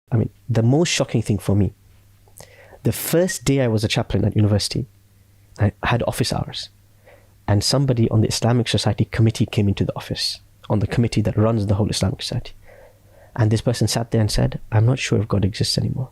I mean, the most shocking thing for me, the first day I was a chaplain at university, I had office hours, and somebody on the Islamic Society committee came into the office, on the committee that runs the whole Islamic Society. And this person sat there and said, I'm not sure if God exists anymore.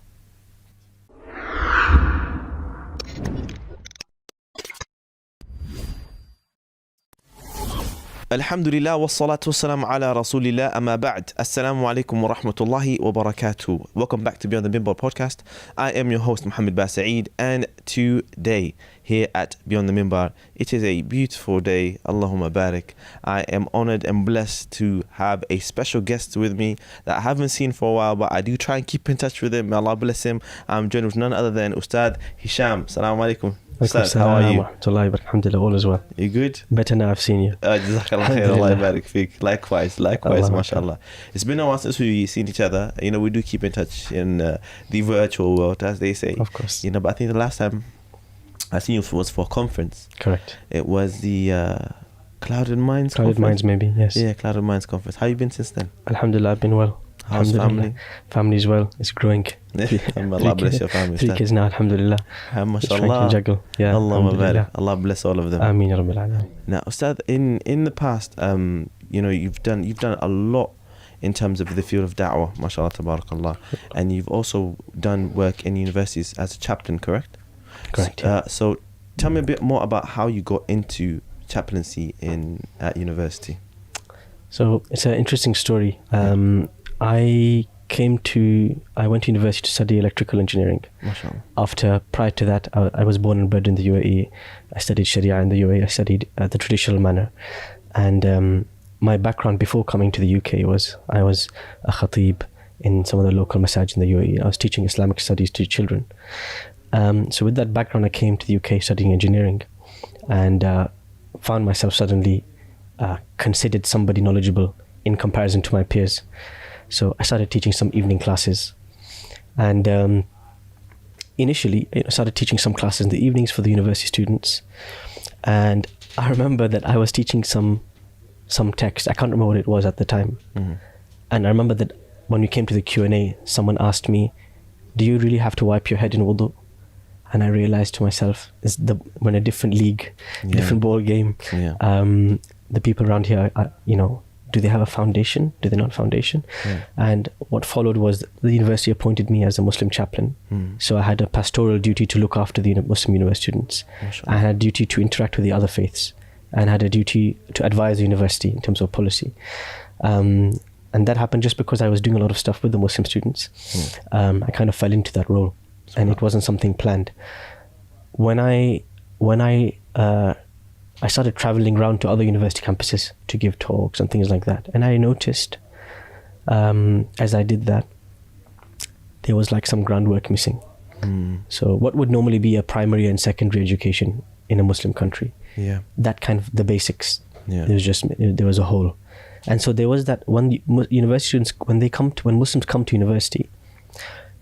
Alhamdulillah wa salatu wassalam ala rasulillah amma ba'd. Assalamu alaikum wa rahmatullahi wa barakatuh. Welcome back to Beyond the Mimbar podcast. I am your host Muhammad Basaeed, and today here at Beyond the Mimbar, it is a beautiful day. Allahumma barik. I am honored and blessed to have a special guest with me that I haven't seen for a while, but I do try and keep in touch with him. May Allah bless him. I'm joined with none other than Ustad Hisham. Assalamu alaikum. Ustad, how are you? Alhamdulillah, all is well. You good? Better now I've seen you. Jazakallah khair, Allah barik feek. Likewise, mashallah. It's been a while since we've seen each other. You know, we do keep in touch in the virtual world, as they say. Of course. You know, but I think the last time I seen you was for a conference. Correct. It was the Clouded Minds Clouded Minds, maybe, yes. Yeah, Clouded Minds conference. How you been since then? Alhamdulillah, I've been well. How's family? Family's well. It's growing. Allah bless your family. 3 kids now, alhamdulillah. Mashallah. Juggle. Yeah, Allahumma barik. Allah bless all of them. Ameen ya Rabbil Alameen. Now, Ustad, in the past, you know, you've done a lot in terms of the field of da'wah, mashallah, tabarakallah, and you've also done work in universities as a chaplain, correct? Correct. So tell me a bit more about how you got into chaplaincy at university. So it's an interesting story. I went to university to study electrical engineering. Mashallah. Prior to that, I was born and bred in the UAE. I studied Sharia in the UAE. I studied the traditional manner. And my background before coming to the UK was I was a khatib in some of the local Masjid in the UAE. I was teaching Islamic studies to children. So with that background, I came to the UK studying engineering, and found myself suddenly considered somebody knowledgeable in comparison to my peers. So I started teaching some evening classes, and initially I started teaching some classes in the evenings for the university students. And I remember that I was teaching some text. I can't remember what it was at the time. Mm-hmm. And I remember that when we came to the Q&A, someone asked me, do you really have to wipe your head in wudu? And I realized to myself, we're in a different league, different ball game. Yeah. The people around here, do they have a foundation? Do they not foundation? Yeah. And what followed was the university appointed me as a Muslim chaplain. So I had a pastoral duty to look after the Muslim university students. I had a duty to interact with the other faiths, and had a duty to advise the university in terms of policy. And that happened just because I was doing a lot of stuff with the Muslim students. I kind of fell into that role, and it wasn't something planned. When I started traveling around to other university campuses to give talks and things like that, and I noticed as I did that, there was like some groundwork missing. So what would normally be a primary and secondary education in a Muslim country, that kind of the basics, there was a hole. And so there was that when the university students, when Muslims come to university,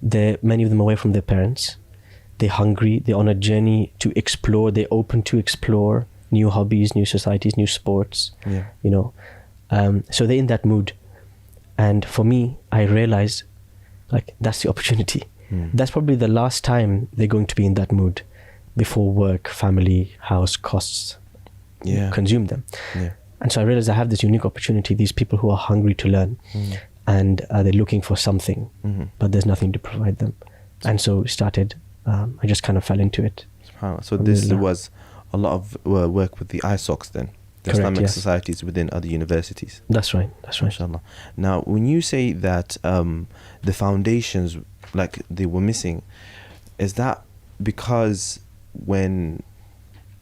many of them away from their parents, they're hungry, they're on a journey to explore, they're open to explore new hobbies, new societies, new sports, so they're in that mood. And for me, I realized that's the opportunity. That's probably the last time they're going to be in that mood before work, family, house, costs consume them. And so I realized I have this unique opportunity, these people who are hungry to learn, and they're looking for something, but there's nothing to provide them. And so I just kind of fell into it. So this was a lot of work with the ISOCs then, the Islamic societies within other universities. That's right. Mashallah. Now, when you say that the foundations, they were missing, is that because when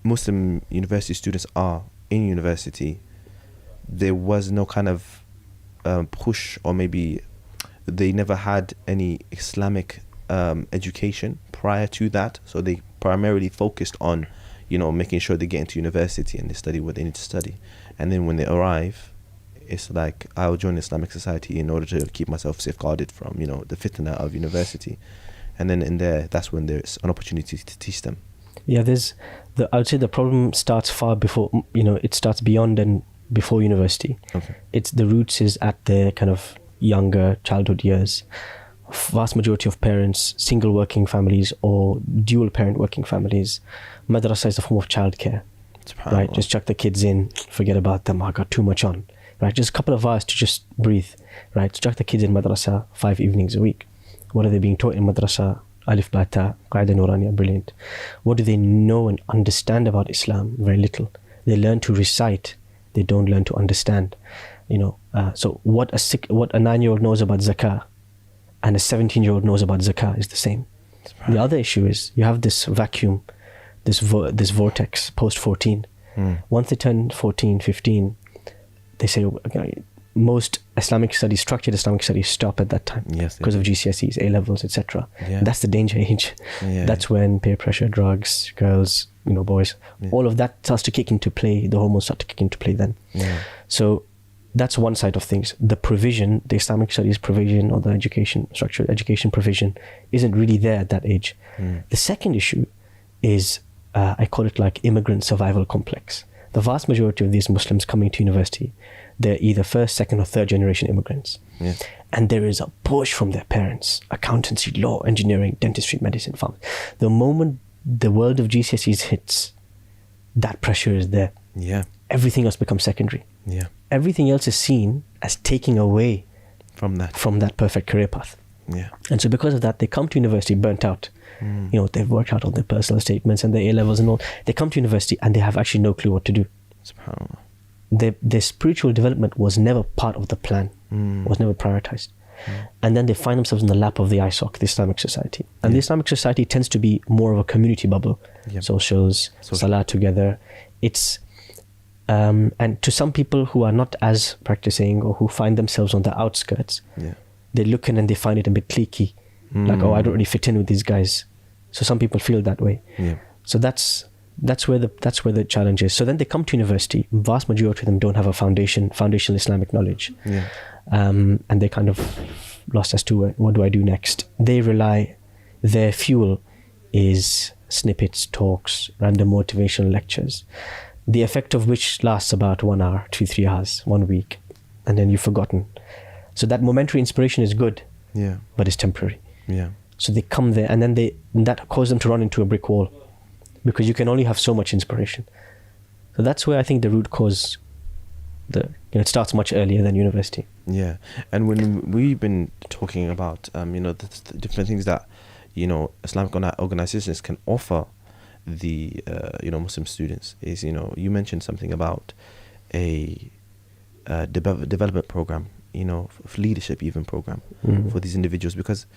Muslim university students are in university, there was no kind of push, or maybe they never had any Islamic education prior to that, so they primarily focused on making sure they get into university and they study what they need to study, and then when they arrive, it's like, I'll join Islamic society in order to keep myself safeguarded from the fitna of university, and then in there, that's when there's an opportunity to teach them. I would say the problem starts far before, it starts beyond and before university. Okay. The roots is at the kind of younger childhood years, vast majority of parents, single working families or dual parent working families, madrasa is a form of childcare. Right, just chuck the kids in, forget about them, I got too much on. Right, just a couple of hours to just breathe. Right, chuck the kids in madrasa 5 evenings a week. What are they being taught in madrasa? Alif, Ba, Ta, Qaida Nuraniya, brilliant. What do they know and understand about Islam? Very little. They learn to recite, they don't learn to understand. So what a 9-year-old knows about zakah and a 17-year-old knows about zakah is the same. Right. The other issue is you have this vacuum, this vortex post 14. Once they turn 14, 15, they say, okay, most structured Islamic studies stop at that time. Yes, because of GCSEs, A levels, etc. Yeah. That's the danger age. Yeah, that's when peer pressure, drugs, girls, boys, all of that starts to kick into play. The hormones start to kick into play then. Yeah. So that's one side of things. The provision, the Islamic studies provision, or the structured education provision, isn't really there at that age. The second issue is, I call it like immigrant survival complex. The vast majority of these Muslims coming to university, they're either first, second or third generation immigrants. Yeah. And there is a push from their parents, accountancy, law, engineering, dentistry, medicine, pharmacy. The moment the world of GCSEs hits, that pressure is there. Yeah. Everything else becomes secondary. Yeah. Everything else is seen as taking away from that perfect career path. Yeah. And so because of that, they come to university burnt out. They've worked out on their personal statements and their A levels and all. They come to university and they have actually no clue what to do. SubhanAllah. Their spiritual development was never part of the plan, was never prioritized. And then they find themselves in the lap of the ISOC, the Islamic Society. And the Islamic Society tends to be more of a community bubble. Socials, salah together. It's and to some people who are not as practicing or who find themselves on the outskirts, they look in and they find it a bit cliquey. Like, oh, I don't really fit in with these guys. So some people feel that way. So that's where the challenge is. So then they come to university. Vast majority of them don't have a foundational Islamic knowledge, and they kind of lost as to what do I do next. Their fuel is snippets, talks, random motivational lectures, the effect of which lasts about 1 hour, 2-3 hours, 1 week, and then you've forgotten. So that momentary inspiration is good, but it's temporary. So they come there, and then that causes them to run into a brick wall, because you can only have so much inspiration. So that's where I think the root cause, it starts much earlier than university. Yeah, and when we've been talking about the different things that Islamic organizations can offer the Muslim students, is you mentioned something about a development program, leadership even program for these individuals, because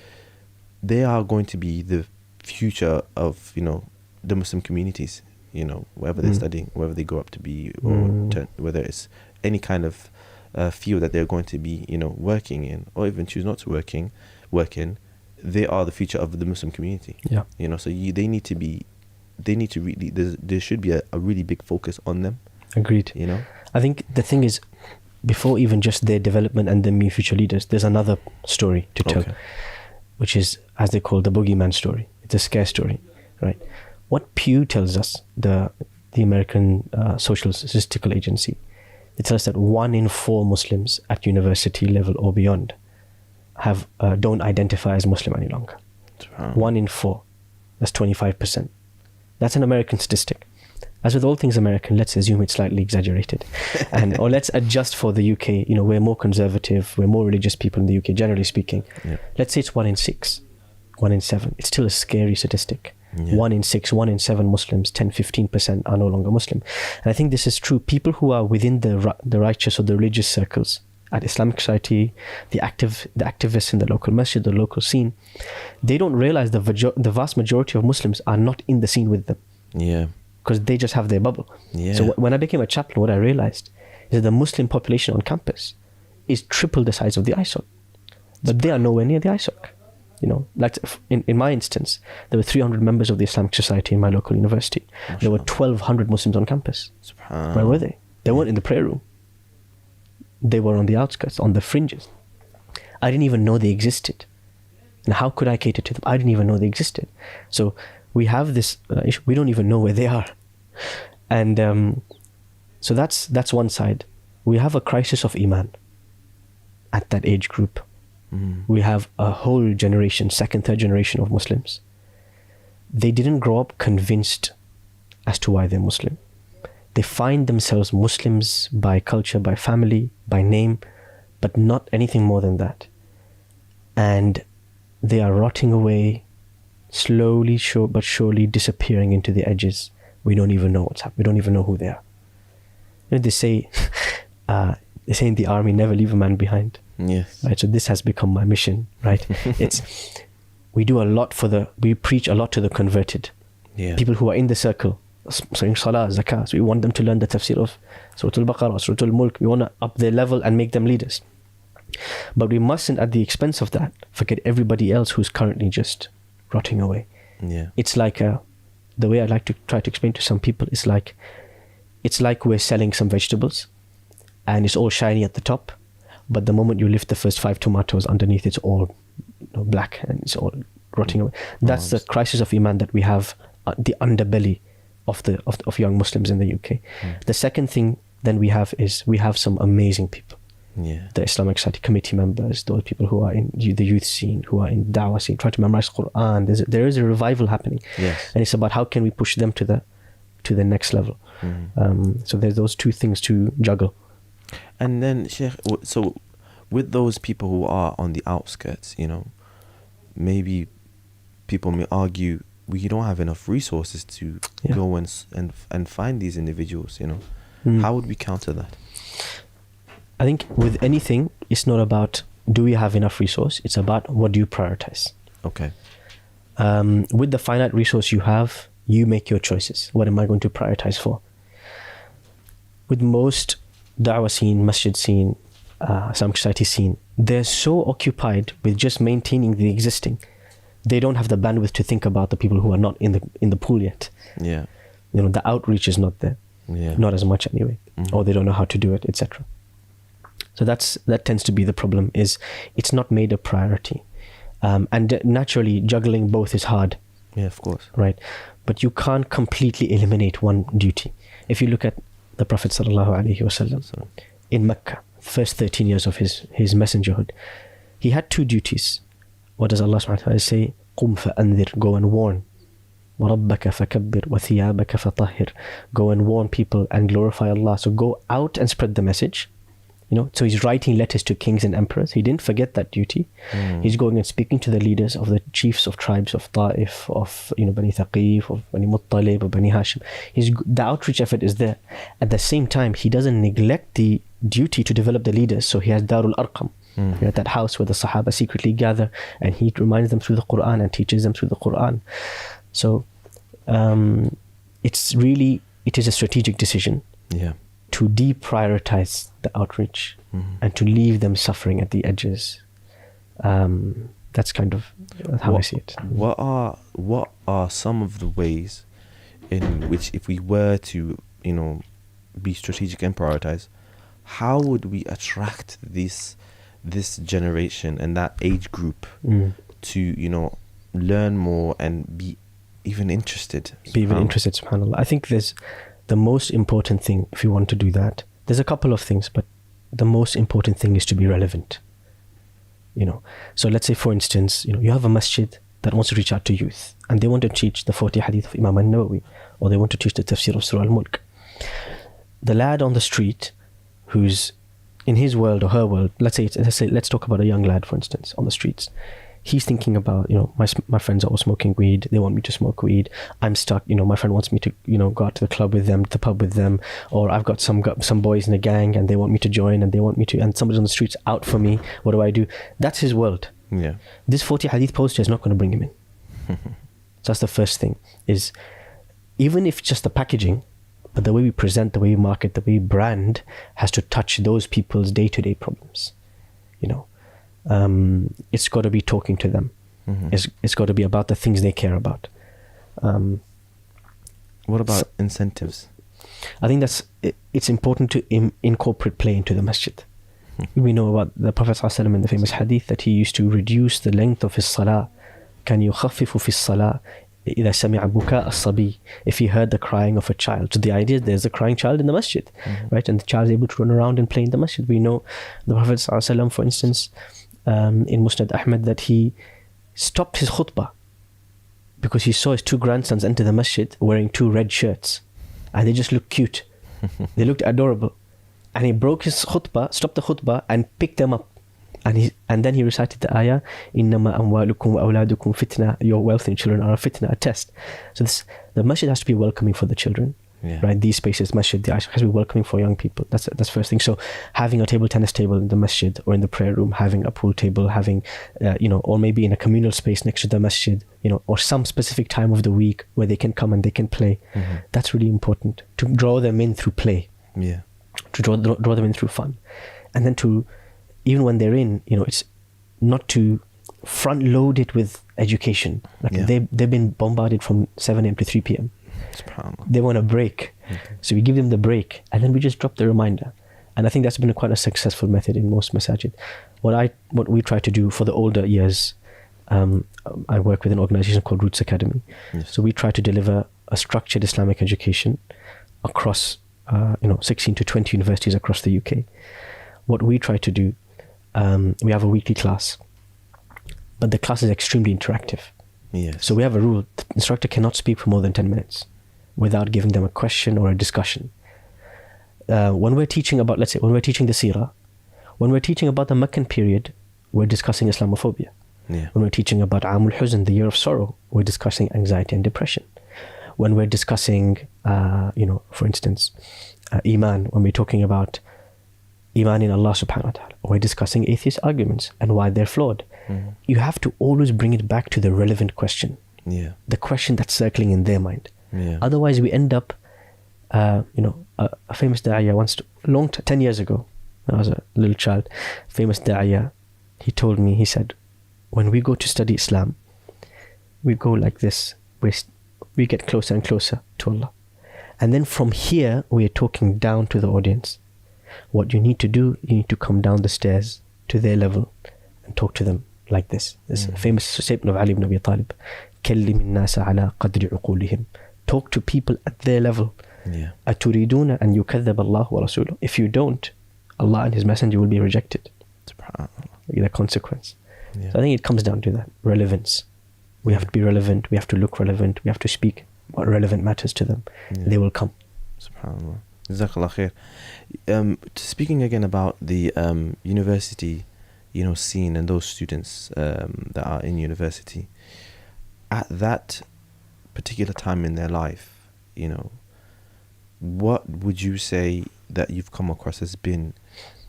they are going to be the future of the Muslim communities, wherever they're studying, wherever they grow up to be, or whether it's any kind of field that they're going to be working in, or even choose not to work in, they are the future of the Muslim community. So they need to really, there should be a really big focus on them. Agreed. I think the thing is, before even just their development and them being future leaders, there's another story to tell, which is, as they call, the boogeyman story. It's a scare story, right? What Pew tells us, the American Social Statistical Agency, they tell us that 1 in 4 Muslims at university level or beyond don't identify as Muslim any longer. 1 in 4. That's 25%. That's an American statistic. As with all things American, let's assume it's slightly exaggerated, or let's adjust for the UK. We're more conservative, we're more religious people in the UK, generally speaking. Let's say it's 1 in 6, 1 in 7. It's still a scary statistic. 1 in 6, 1 in 7 Muslims, 10-15% are no longer Muslim. And I think this is true. People who are within the righteous or the religious circles at Islamic Society, the activists in the local masjid, the local scene, they don't realize the vast majority of Muslims are not in the scene with them. Because they just have their bubble. So when I became a chaplain, what I realized is that the Muslim population on campus is triple the size of the ISOC. But they are nowhere near the ISOC. Like in my instance, there were 300 members of the Islamic Society in my local university. There were 1,200 Muslims on campus. Where were they? They weren't in the prayer room. They were on the outskirts, on the fringes. I didn't even know they existed. And how could I cater to them? I didn't even know they existed. So we have this issue. We don't even know where they are. And so that's one side. We have a crisis of Iman at that age group. We have a whole generation, second, third generation of Muslims. They didn't grow up convinced as to why they're Muslim. They find themselves Muslims by culture, by family, by name, but not anything more than that. And they are rotting away, slowly but surely disappearing into the edges. We don't even know what's happening. We don't even know who they are. You know, they say in the army, never leave a man behind. Yes. Right. So this has become my mission. Right. We do a lot we preach a lot to the converted. Yeah. People who are in the circle, saying salah, zakah. So we want them to learn the tafsir of Surah Al-Baqarah, Surah Al-Mulk. We want to up their level and make them leaders. But we mustn't, at the expense of that, forget everybody else who's currently just rotting away. Yeah. It's like the way I like to try to explain to some people is like, it's like we're selling some vegetables and it's all shiny at the top, but the moment you lift the first 5 tomatoes, underneath it's all black and it's all rotting away. That's the crisis of Iman that we have, the underbelly of young Muslims in the UK. The second thing then we have some amazing people. Yeah. The Islamic Society committee members, those people who are in the youth scene, who are in da'wah scene, trying to memorize Qur'an. There is a revival happening. Yes. And it's about how can we push them to the next level. So there's those two things to juggle. And then, Sheikh, so with those people who are on the outskirts, you know, maybe people may argue we don't have enough resources to go and find these individuals, you know. How would we counter that? I think with anything, it's not about do we have enough resource, it's about what do you prioritize. Okay. With the finite resource you have, you make your choices. What am I going to prioritize for? With most da'wah scene, masjid scene, Islamic society scene, they're so occupied with just maintaining the existing. They don't have the bandwidth to think about the people who are not in the pool yet. Yeah. You know, the outreach is not there. Yeah. Not as much anyway. Or they don't know how to do it, etc. So that tends to be the problem, is it's not made a priority. And naturally, juggling both is hard. Yeah, of course. Right. But you can't completely eliminate one duty. If you look at the Prophet ﷺ in Mecca, first 13 years of his messengerhood, he had 2 duties. What does Allah subhanahu wa ta'ala say? قُمْ فَأَنذِرْ, go and warn. وَرَبَّكَ فَكَبِّرْ وَثِيَابَكَ فَطَهِّرْ, go and warn people and glorify Allah. So go out and spread the message. You know, so he's writing letters to kings and emperors. He didn't forget that duty. He's going and speaking to the leaders of the chiefs of tribes of Ta'if, of Bani Thaqif, of Bani Muttalib, of Bani Hashim. The outreach effort is there. At the same time, he doesn't neglect the duty to develop the leaders. So he has Darul Arqam, that house where the Sahaba secretly gather, and he reminds them through the Qur'an and teaches them through the Qur'an. So it is a strategic decision. Yeah. To deprioritize the outreach and to leave them suffering at the edges. That's kind of how I see it. What are some of the ways in which, if we were to, be strategic and prioritize, how would we attract this generation and that age group to, learn more and be even interested? SubhanAllah. I think there's the most important thing, if you want to do that, there's a couple of things, but the most important thing is to be relevant. So let's say, for instance, you have a masjid that wants to reach out to youth, and they want to teach the 40 hadith of Imam al-Nawawi, or they want to teach the tafsir of Surah Al-Mulk. The lad on the street who's in his world or her world, let's talk about a young lad, for instance, on the streets. He's thinking about, my friends are all smoking weed. They want me to smoke weed. I'm stuck. My friend wants me to, go out to the club with them, to the pub with them. Or I've got some boys in a gang and they want me to join and and somebody's on the streets out for me. What do I do? That's his world. Yeah. This 40 hadith poster is not going to bring him in. So that's the first thing, is even if just the packaging, but the way we present, the way we market, the way we brand has to touch those people's day-to-day problems. It's got to be talking to them. It's got to be about the things they care about. What about incentives? I think it's important to incorporate play into the masjid. We know about the Prophet ﷺ in the famous hadith that he used to reduce the length of his salah. كان يخفف في الصلاة إذا سمع بكاء الصبي, if he heard the crying of a child. So the idea is there's a crying child in the masjid, right? And the child is able to run around and play in the masjid. We know the Prophet ﷺ, for instance, in Musnad Ahmad that he stopped his khutbah because he saw his two grandsons enter the masjid wearing two red shirts, and they just looked cute. They looked adorable. And he broke his khutbah, stopped the khutbah, and picked them up. And then he recited the ayah, إِنَّمَا أَمْوَالُكُمْ وَأَوْلَادُكُمْ fitna, your wealth and children are a fitna, a test. So the masjid has to be welcoming for the children. Yeah. Right, these spaces, masjid, has to be welcoming for young people. That's first thing. So having a table tennis table in the masjid or in the prayer room, having a pool table, having or maybe in a communal space next to the masjid, or some specific time of the week where they can come and they can play. Mm-hmm. That's really important to draw them in through play. Yeah. To draw them in through fun, and then to, even when they're in, it's not to front load it with education. Like they've been bombarded from 7 a.m. to 3 p.m. They want a break. Okay. So we give them the break, and then we just drop the reminder. And I think that's been quite a successful method in most masajid. What we try to do for the older years, I work with an organization called Roots Academy. Yes. So we try to deliver a structured Islamic education across 16 to 20 universities across the UK. What we try to do, we have a weekly class, but the class is extremely interactive. Yes. So we have a rule: the instructor cannot speak for more than 10 minutes without giving them a question or a discussion. When we're teaching about, let's say, when we're teaching the seerah, when we're teaching about the Meccan period, we're discussing Islamophobia. Yeah. When we're teaching about Amul Huzn, the year of sorrow, we're discussing anxiety and depression. When we're discussing, for instance, Iman, when we're talking about Iman in Allah subhanahu wa ta'ala, we're discussing atheist arguments and why they're flawed. Mm-hmm. You have to always bring it back to the relevant question. Yeah. The question that's circling in their mind. Yeah. Otherwise, we end up, a famous da'iyah once, 10 years ago, when I was a little child, famous da'iyah, he told me, he said, when we go to study Islam, we go like this, we get closer and closer to Allah. And then from here, we are talking down to the audience. What you need to do, you need to come down the stairs to their level and talk to them like this. This famous statement of Ali ibn Abi Talib, كَلِّمِ النَّاسَ عَلَىٰ قَدْرِ عُقُولِهِم. Talk to people at their level. Yeah. أَتُرِيدُونَ أَن يُكَذَّبَ اللَّهُ وَرَسُولُهُ. If you don't, Allah and His Messenger will be rejected. The consequence. Yeah. So I think it comes down to that, relevance. We have to be relevant, we have to look relevant, we have to speak what relevant matters to them. Yeah. They will come. SubhanAllah. Jazakallah khair. Speaking again about the university, scene and those students that are in university, at that particular time in their life, what would you say that you've come across as been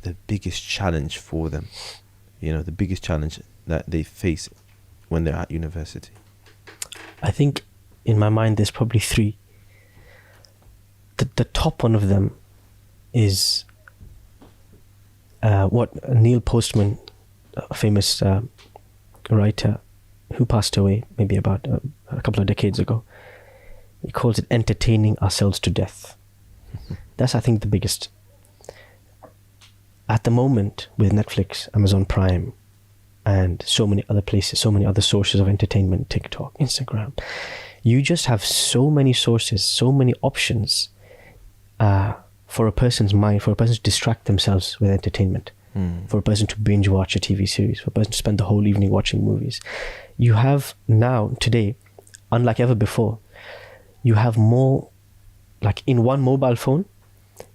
the biggest challenge for them? The biggest challenge that they face when they're at university? I think in my mind there's probably three. The top one of them is what Neil Postman, a famous writer who passed away maybe about a couple of decades ago, he calls it entertaining ourselves to death. That's, I think, the biggest. At the moment, with Netflix, Amazon Prime, and so many other places, so many other sources of entertainment, TikTok, Instagram, you just have so many sources, so many options for a person's mind, for a person to distract themselves with entertainment, for a person to binge watch a TV series, for a person to spend the whole evening watching movies. You have now, today, unlike ever before, you have more, like in one mobile phone,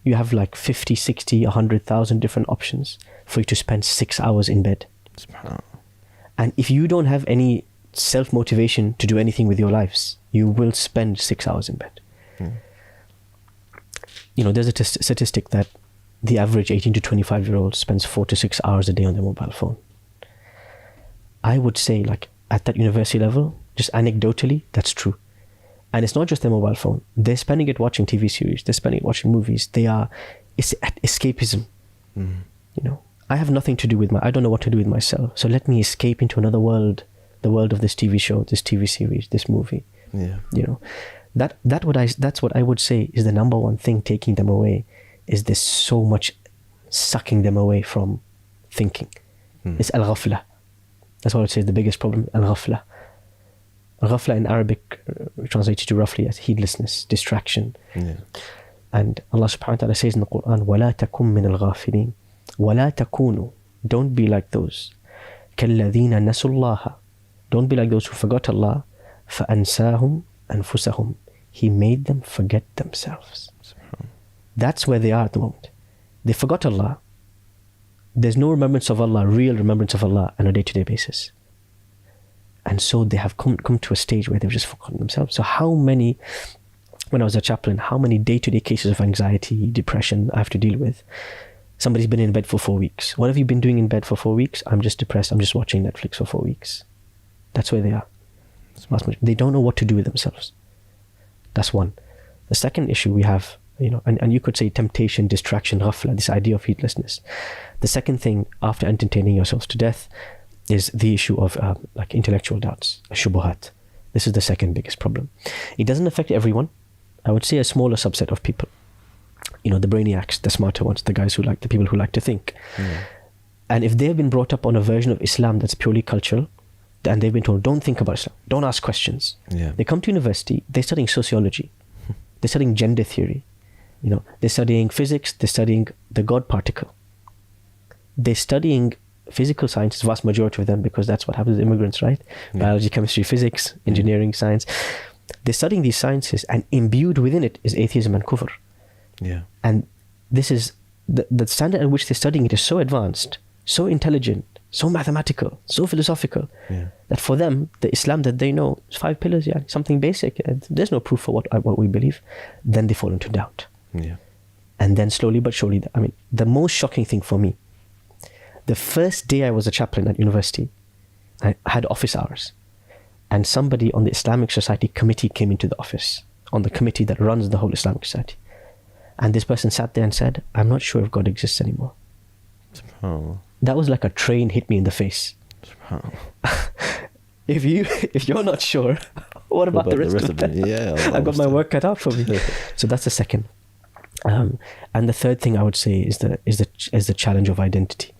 you have like 50, 60, 100,000 different options for you to spend 6 hours in bed. And if you don't have any self-motivation to do anything with your lives, you will spend 6 hours in bed. There's a statistic that the average 18 to 25-year-old spends 4 to 6 hours a day on their mobile phone. I would say, like, at that university level, just anecdotally, that's true. And it's not just their mobile phone. They're spending it watching TV series. They're spending it watching movies. It's escapism. I have nothing to do with I don't know what to do with myself. So let me escape into another world, the world of this TV show, this TV series, this movie. Yeah. That's what I would say is the number one thing taking them away, is there's so much sucking them away from thinking. It's al-ghafla. That's what I would say is the biggest problem, al-ghafla. Ghafla in Arabic translated to roughly as heedlessness, distraction. Yeah. And Allah subhanahu wa ta'ala says in the Qur'an, وَلَا تَكُن مِّنَ الْغَافِلِينَ وَلَا تَكُونُوا. Don't be like those. كَالَّذِينَ نَسُوا اللَّهَ. Don't be like those who forgot Allah. فَأَنْسَاهُمْ أَنفُسَهُم. He made them forget themselves. That's where they are at the moment. They forgot Allah. There's no remembrance of Allah, real remembrance of Allah on a day-to-day basis. And so they have come to a stage where they've just forgotten themselves. So how many, when I was a chaplain, how many day-to-day cases of anxiety, depression I have to deal with? Somebody's been in bed for 4 weeks. What have you been doing in bed for 4 weeks? I'm just depressed. I'm just watching Netflix for 4 weeks. That's where they are. They don't know what to do with themselves. That's one. The second issue we have, and you could say temptation, distraction, ghafla, this idea of heedlessness. The second thing, after entertaining yourselves to death, is the issue of like intellectual doubts, shubuhat. This is the second biggest problem. It doesn't affect everyone. I would say a smaller subset of people. The brainiacs, the smarter ones, the people who like to think. And if they've been brought up on a version of Islam that's purely cultural, and they've been told, don't think about Islam, don't ask questions. They come to university, they're studying sociology, they're studying gender theory, they're studying physics, they're studying the God particle. They're studying physical sciences, vast majority of them, because that's what happens with immigrants, right? Biology, chemistry, physics, engineering, science. They're studying these sciences, and imbued within it is atheism and kufr. And this is, the standard at which they're studying it is so advanced, so intelligent, so mathematical, so philosophical, that for them, the Islam that they know is 5 pillars, something basic. There's no proof for what we believe. Then they fall into doubt. And then slowly but surely, the most shocking thing for me, the first day I was a chaplain at university, I had office hours, and somebody on the Islamic Society committee came into the office, on the committee that runs the whole Islamic Society. And this person sat there and said, I'm not sure if God exists anymore. That was like a train hit me in the face. If you're not sure, what about the rest of it? I've got my work cut out for me. So that's the second. And the third thing I would say is the challenge of identity.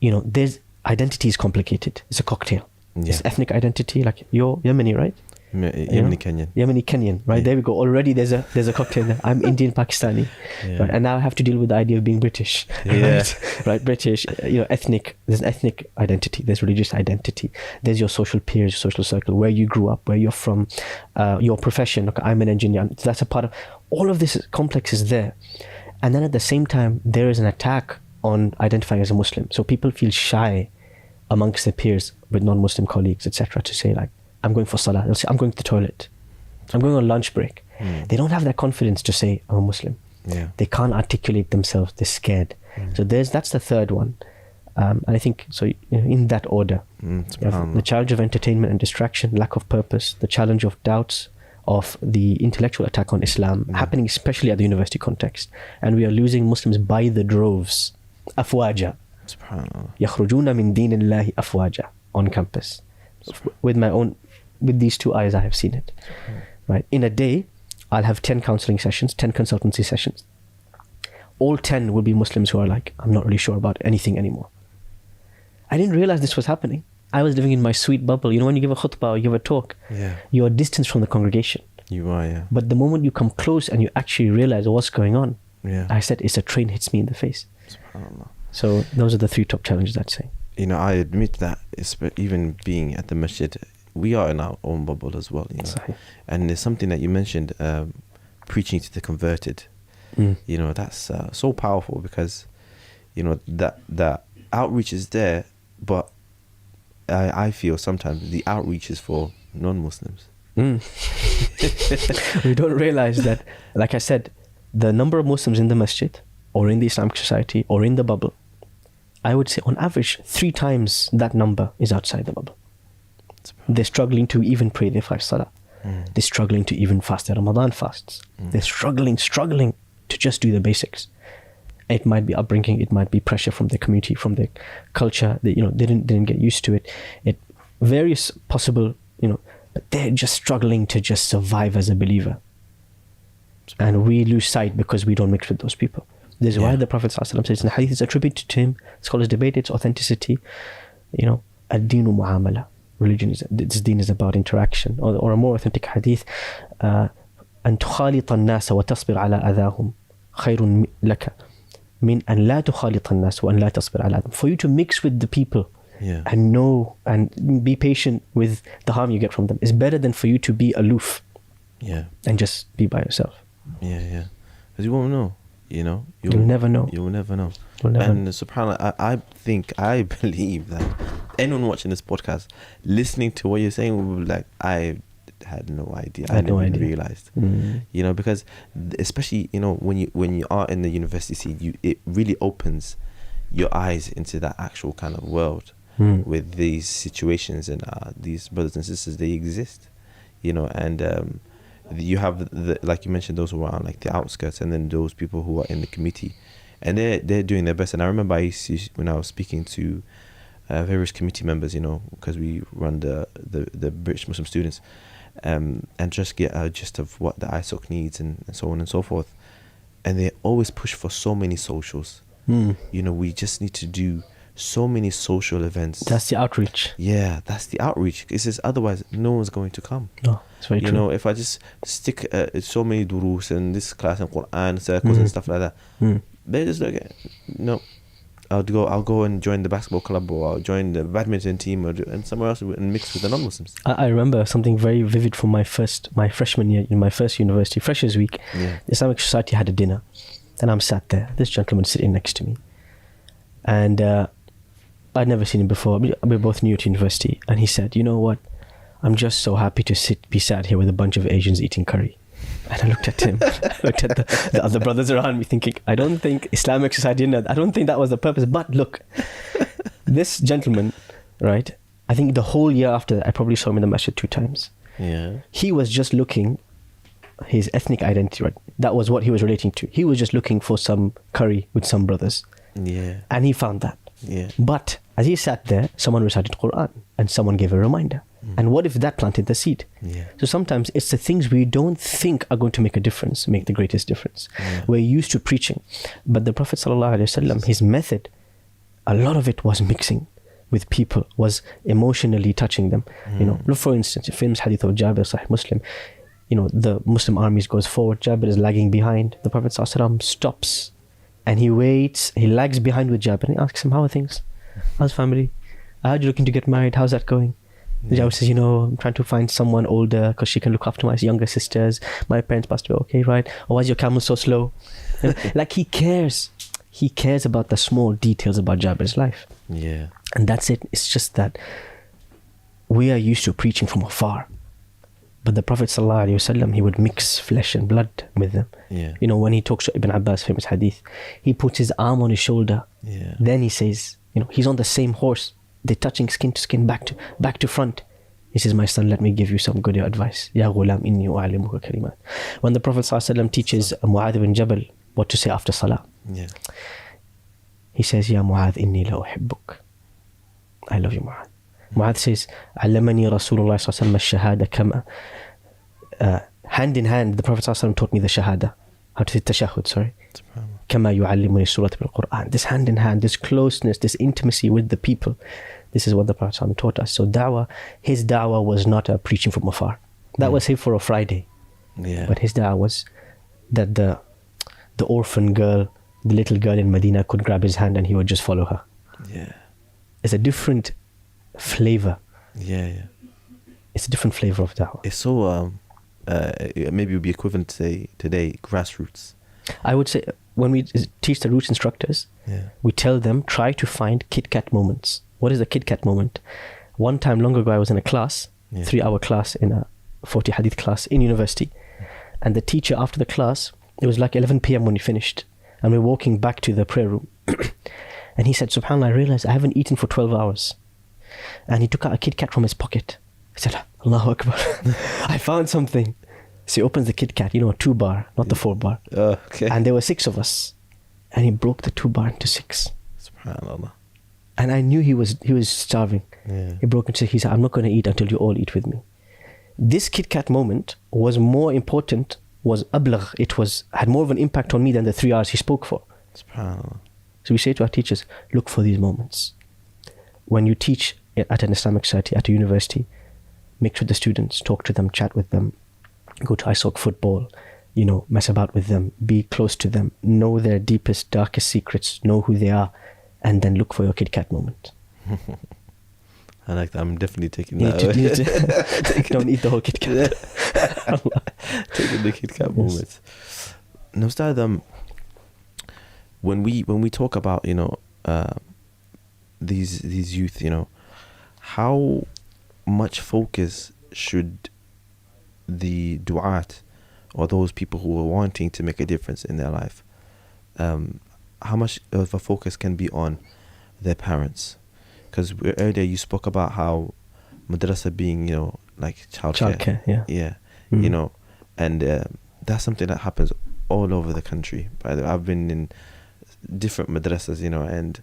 There's identity is complicated. It's a cocktail. It's ethnic identity, like you're Yemeni, right? Yemeni Kenyan, right? There we go. Already there's a cocktail there. I'm Indian Pakistani, right? And now I have to deal with the idea of being British, right? British, ethnic. There's an ethnic identity. There's religious identity. There's your social peers, social circle, where you grew up, where you're from, your profession. Okay, I'm an engineer. That's a part of all of this complex is there. And then at the same time, there is an attack on identifying as a Muslim. So people feel shy amongst their peers with non-Muslim colleagues, etc., to say like, I'm going for salah. They'll say, I'm going to the toilet. I'm going on lunch break. They don't have that confidence to say, I'm a Muslim. They can't articulate themselves. They're scared. So that's the third one. And I think, so in that order, the challenge of entertainment and distraction, lack of purpose, the challenge of doubts, of the intellectual attack on Islam, happening especially at the university context. And we are losing Muslims by the droves. Afwaja. يخرجون من دين الله أفواجا on campus. With these 2 eyes, I have seen it. Right? In a day, I'll have 10 counseling sessions, 10 consultancy sessions. All 10 will be Muslims who are like, I'm not really sure about anything anymore. I didn't realize this was happening. I was living in my sweet bubble. When you give a khutbah or you give a talk, you're distanced from the congregation. You are, But the moment you come close and you actually realize what's going on, I said, it's a train hits me in the face. So those are the 3 top challenges, I'd say. I admit that even being at the Masjid, we are in our own bubble as well, And there's something that you mentioned, preaching to the converted. That's so powerful because, that outreach is there, but I feel sometimes the outreach is for non-Muslims. We don't realize that, like I said, the number of Muslims in the Masjid or in the Islamic Society or in the bubble, I would say on average 3 times that number is outside the bubble. They're struggling to even pray their 5 salah. They're struggling to even fast their Ramadan fasts. They're struggling to just do the basics. It might be upbringing, it might be pressure from their community, from their culture. They didn't get used to it. Various possible, but they're just struggling to just survive as a believer. And we lose sight because we don't mix with those people. This is why the Prophet ﷺ says in the hadith, it's attributed to him. Scholars debate its authenticity. Ad-deenu mu'amala. This deen is about interaction. Or a more authentic hadith, أن تخالط الناس وتصبر على أذاهم خير لك من أن لا تخالط الناس وأن لا تصبر على them. For you to mix with the people and know and be patient with the harm you get from them is better than for you to be aloof and just be by yourself. Because you won't know, you know. You'll never know. You'll never know. And subhanAllah, I believe that anyone watching this podcast, listening to what you're saying, will be like, I had no idea. I didn't even realized. You know, because especially, you know, when you are in the university scene, it really opens your eyes into that actual kind of world with these situations and these brothers and sisters. They exist, you know, and you have the, like you mentioned, those who are on like the outskirts, and then those people who are in the committee, and they're doing their best. And I remember when I was speaking to various committee members, you know, because we run the British Muslim students, and just get a gist of what the ISOC needs and so on and so forth. And they always push for so many socials. You know, we just need to do so many social events. That's the outreach. Yeah, that's the outreach. It says otherwise no one's going to come. No, it's very true. You know, if I just stick so many durus and this class and Qur'an circles and stuff like that, they're just like, no, I'll go and join the basketball club, or I'll join the badminton team, and somewhere else and mix with the non-Muslims. I remember something very vivid from my freshman year in my first university, Freshers Week. The Islamic Society had a dinner, and I'm sat there. This gentleman sitting next to me, and I'd never seen him before. We're both new to university, and he said, "You know what? I'm just so happy to be sat here with a bunch of Asians eating curry." And I looked at him, I looked at the other brothers around me, thinking, I don't think Islamic Society, I don't think that was the purpose. But look, this gentleman, right? I think the whole year after that, I probably saw him in the masjid 2 times. He was just looking, his ethnic identity, right? That was what he was relating to. He was just looking for some curry with some brothers. And he found that. But as he sat there, someone recited Qur'an and someone gave a reminder. And what if that planted the seed? So sometimes it's the things we don't think are going to make the greatest difference. We're used to preaching. But the Prophet ﷺ, his method, a lot of it was mixing with people, was emotionally touching them. You know, look, for instance, the famous hadith of Jabir, Sahih Muslim, you know, the Muslim armies goes forward, Jabir is lagging behind. The Prophet ﷺ stops and he waits, he lags behind with Jabir and he asks him, how are things? How's family? I heard you're looking to get married, how's that going? The Jabir says, you know, I'm trying to find someone older because she can look after my younger sisters. My parents passed away. Okay, right. Or why is your camel so slow? Like he cares about the small details about Jabir's life. And that's it. It's just that we are used to preaching from afar. But the Prophet ﷺ, he would mix flesh and blood with them. You know, when he talks to Ibn Abbas, famous hadith, he puts his arm on his shoulder. Then he says, you know, he's on the same horse. They're touching skin to skin, back to front. He says, my son, let me give you some good advice. Ya ghulam inni u'allimuka kalimat. When the Prophet ﷺ teaches Mu'adh bin Jabal what to say after salah, he says, Ya Mu'adh inni la uhibbuk. I love you, Mu'adh. Mu'adh says, Allamani Rasulullah ﷺ ash-shahada kama. Hand in hand, the Prophet ﷺ taught me the shahada. How to say tashahud, sorry. كما يعلمني سورة بالقرآن. This hand in hand, this closeness, this intimacy with the people. This is what the Prophet ﷺ taught us. So da'wah, his da'wah was not a preaching from afar. That was him for a Friday. But his da'wah was that the orphan girl, the little girl in Medina could grab his hand and he would just follow her. It's a different flavor. It's a different flavor of da'wah. It's so maybe it would be equivalent to say today grassroots. I would say when we teach the roots instructors, we tell them try to find Kit Kat moments. What is a Kit Kat moment? One time long ago I was in a class, 3-hour class in a 40 hadith class in university, and the teacher after the class, it was like 11 p.m. when we finished, and we're walking back to the prayer room and he said, SubhanAllah, I realized I haven't eaten for 12 hours. And he took out a Kit Kat from his pocket. He said, Allahu Akbar. I found something. So he opens the Kit Kat, you know, a 2-bar, not the 4-bar. And there were 6 of us. And he broke the 2-bar into 6. SubhanAllah. And I knew he was starving. He broke into 6. He said, I'm not going to eat until you all eat with me. This Kit Kat moment was more important, was ablagh. It had more of an impact on me than the 3 hours he spoke for. SubhanAllah. So we say to our teachers, look for these moments. When you teach at an Islamic society, at a university, mix with the students, talk to them, chat with them. Go to ISOC football, mess about with them, be close to them, know their deepest, darkest secrets, know who they are, and then look for your Kit Kat moment. I like that. I'm definitely taking You that. need to don't eat the whole Kit Kat. Taking the Kit Kat moment. Now, Ustad, when we talk about these youth, how much focus should the du'at, or those people who are wanting to make a difference in their life, how much of a focus can be on their parents? Because earlier you spoke about how madrasa being, like childcare. Yeah. And that's something that happens all over the country. By the way, I've been in different madrasas, and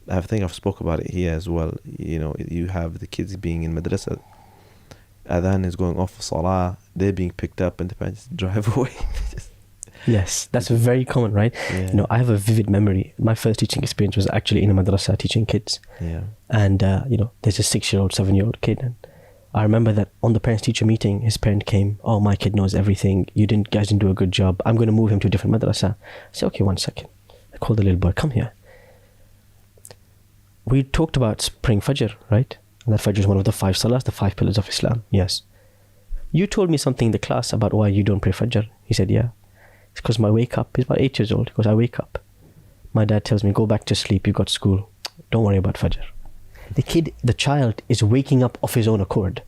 I think I've spoke about it here as well. You have the kids being in madrasa, adhan is going off for salah, they're being picked up, and the parents drive away. Yes, that's very common, right? Yeah. I have a vivid memory. My first teaching experience was actually in a madrasa teaching kids. Yeah. And, there's a 6-year-old, 7-year-old kid. And I remember that on the parents-teacher meeting, his parent came, "Oh, my kid knows everything. Guys didn't do a good job. I'm going to move him to a different madrasa." I said, "Okay, 1 second." I called the little boy, "Come here." We talked about praying Fajr, right? And that Fajr is one of the 5 salahs, the 5 pillars of Islam. Yes. You told me something in the class about why you don't pray Fajr. He said, "Yeah. It's because my wake up," he's about 8 years old, because I wake up. My dad tells me, "Go back to sleep, you got school. Don't worry about Fajr." The child is waking up of his own accord.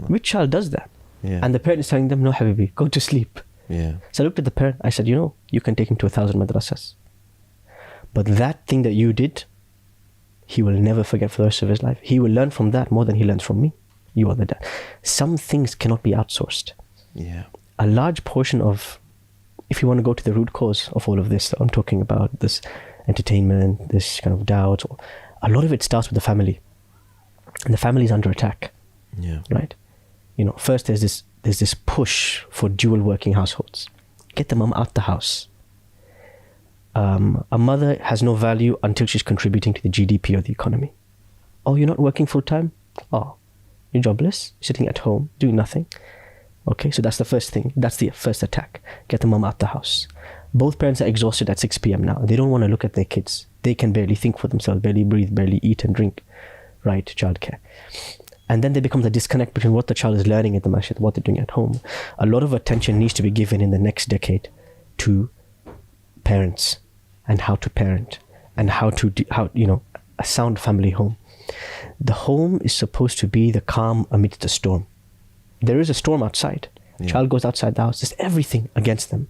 Which child does that? Yeah. And the parent is telling them, "No, Habibi, go to sleep." Yeah. So I looked at the parent, I said, you can take him to 1,000 madrasas. But that thing that you did, he will never forget for the rest of his life. He will learn from that more than he learns from me. You are the dad. Some things cannot be outsourced. Yeah. A large portion of, if you want to go to the root cause of all of this that I'm talking about, this entertainment, this kind of doubt, a lot of it starts with the family. And the family is under attack. Yeah. Right? First there's this push for dual working households. Get the mum out the house. A mother has no value until she's contributing to the GDP or the economy. Oh, you're not working full time? Oh, you're jobless, sitting at home, doing nothing. Okay, so that's the first thing. That's the first attack. Get the mum out the house. Both parents are exhausted at 6 p.m. now. They don't want to look at their kids. They can barely think for themselves, barely breathe, barely eat and drink. Right, childcare. And then there becomes a disconnect between what the child is learning at the masjid, what they're doing at home. A lot of attention needs to be given in the next decade to parents and how to parent and how a sound family home. The home is supposed to be the calm amidst the storm. There is a storm outside. Yeah. Child goes outside the house. There's everything against them.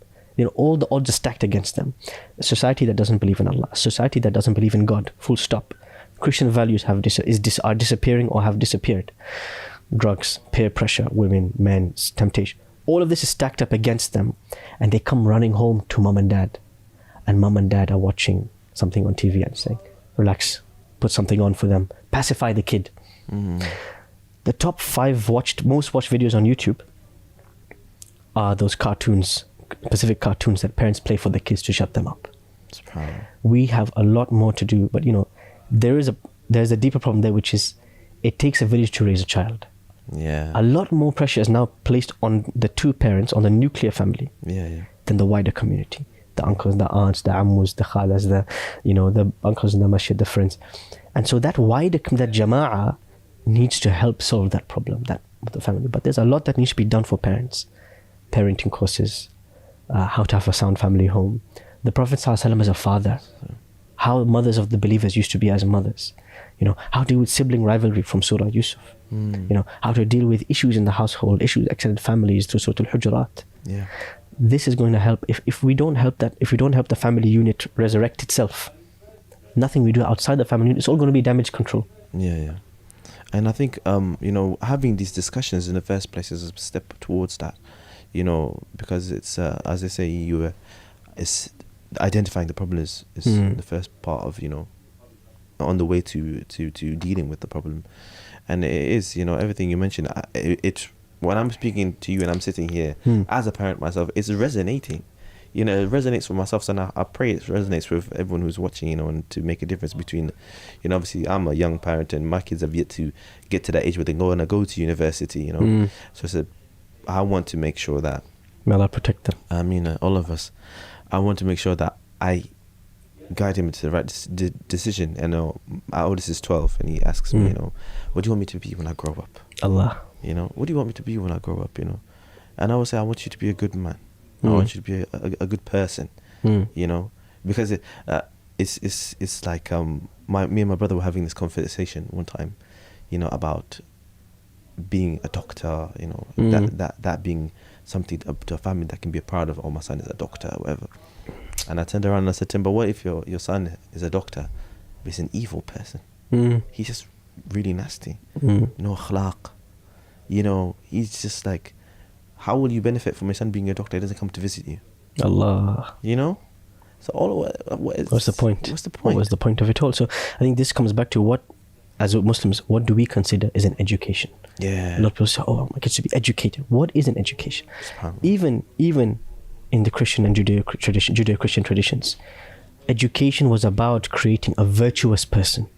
All the odds are stacked against them. A society that doesn't believe in Allah, a society that doesn't believe in God, full stop. Christian values are disappearing or have disappeared. Drugs, peer pressure, women, men, temptation. All of this is stacked up against them, and they come running home to mum and dad. And mum and dad are watching something on TV and saying, "Relax, put something on for them, pacify the kid." The top 5 most watched videos on YouTube are those cartoons, specific cartoons that parents play for the kids to shut them up. We have a lot more to do, but there's a deeper problem there, which is it takes a village to raise a child. Yeah. A lot more pressure is now placed on the 2 parents, on the nuclear family, than the wider community. The uncles, the aunts, the ammus, the khalas, the uncles in the masjid, the friends. And so that jama'ah needs to help solve that problem, that with the family. But there's a lot that needs to be done for parents. Parenting courses, how to have a sound family home. The Prophet ﷺ as a father, how mothers of the believers used to be as mothers. How to deal with sibling rivalry from Surah Yusuf. How to deal with issues in the household, issues extended families through Surah Al-Hujurat. Yeah. This is going to help. If we don't help the family unit resurrect itself, nothing we do outside the family unit, it's all going to be damage control. Yeah. And I think having these discussions in the first place is a step towards that. Because it's as I say, it's identifying the problem is the first part of on the way to dealing with the problem. And it is everything you mentioned. When I'm speaking to you and I'm sitting here as a parent myself, it's resonating. It resonates with myself, so now I pray it resonates with everyone who's watching, and to make a difference between, obviously I'm a young parent and my kids have yet to get to that age where they're going to go to university, So I want to make sure that May Allah protect them. I mean, all of us. I want to make sure that I guide him into the right decision. And our oldest is 12, and he asks me, what do you want me to be when I grow up? Allah. What do you want me to be when I grow up? And I would say, I want you to be a good man. I want you to be a good person. Because it's like me and my brother were having this conversation one time, about being a doctor, that being something to a family that can be proud of. Oh, my son is a doctor, or whatever. And I turned around and I said to him, but what if your son is a doctor, but he's an evil person? He's just really nasty. No akhlaq. He's just like, how will you benefit from your son being a doctor? He doesn't come to visit you. Allah. So what's the point? What was the point of it all? So I think this comes back to what, as Muslims, what do we consider is an education? Yeah. A lot of people say, oh, my kids should be educated. What is an education? Even in the Christian and Judeo-Christian traditions, education was about creating a virtuous person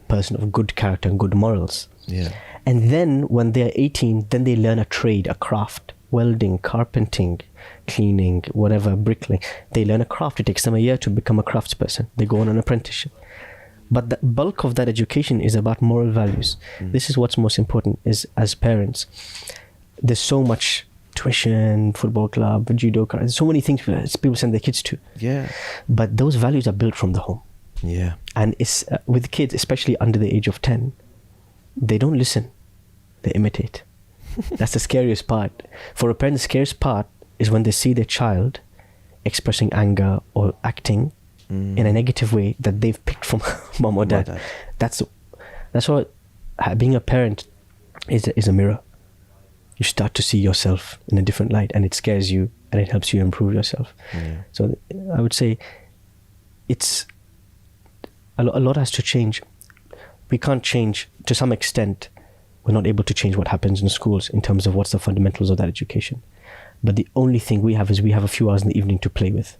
of good character and good morals. Yeah. And then when they're 18, then they learn a trade, a craft, welding, carpenting, cleaning, whatever, bricklaying. They learn a craft. It takes them a year to become a craftsperson. They go on an apprenticeship. But the bulk of that education is about moral values. This is what's most important, is as parents, there's so much tuition, football club, judo, there's so many things people send their kids to. Yeah. But those values are built from the home. Yeah. And it's with kids, especially under the age of 10, they don't listen, they imitate. That's the scariest part. For a parent, the scariest part is when they see their child expressing anger or acting in a negative way that they've picked from mom or dad. That's what being a parent is a mirror. You start to see yourself in a different light, and it scares you, and it helps you improve yourself. So I would say it's a lot has to change. We can't change, to some extent, we're not able to change what happens in schools in terms of what's the fundamentals of that education. But the only thing we have is we have a few hours in the evening to play with.